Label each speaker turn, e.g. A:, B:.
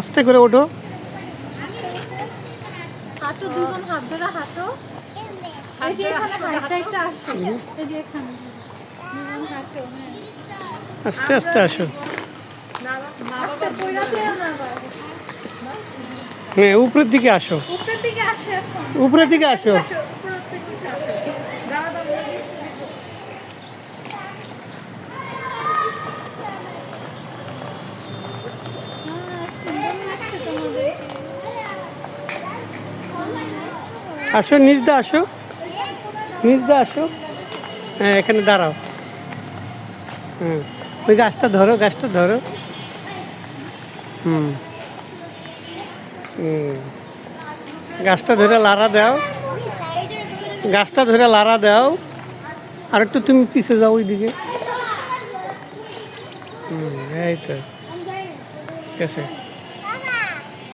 A: আস্তে করে ওঠো।
B: হাঁটো, দুই বোন হাত ধরে হাঁটো। এই যে এখানে হাইটটা একটা আসছে, এই যে এখানে দুই বোন হাঁটো।
A: আস্তে আস্তে আসো।
B: আস্তে পয়রা যেও না আবার।
A: হ্যাঁ, উপরের দিকে আসো।
B: উপরের দিকে আসো এখন।
A: উপরের দিকে আসো।
B: উপরের দিকে আসো। সুন্দর লাগছে তোমাদের।
A: আসো, নিচ দিয়ে আসো, নিচ দিয়ে আসো। হ্যাঁ, এখানে দাঁড়াও। হুম, ওই গাছটা ধরো, গাছটা ধরো। হুম হুম, গাছটা ধরে লাড়া দাও, গাছটা ধরে লাড়া দাও। আর একটু তুমি পিছে যাও ওইদিকে। এই তো ঠিক আছে।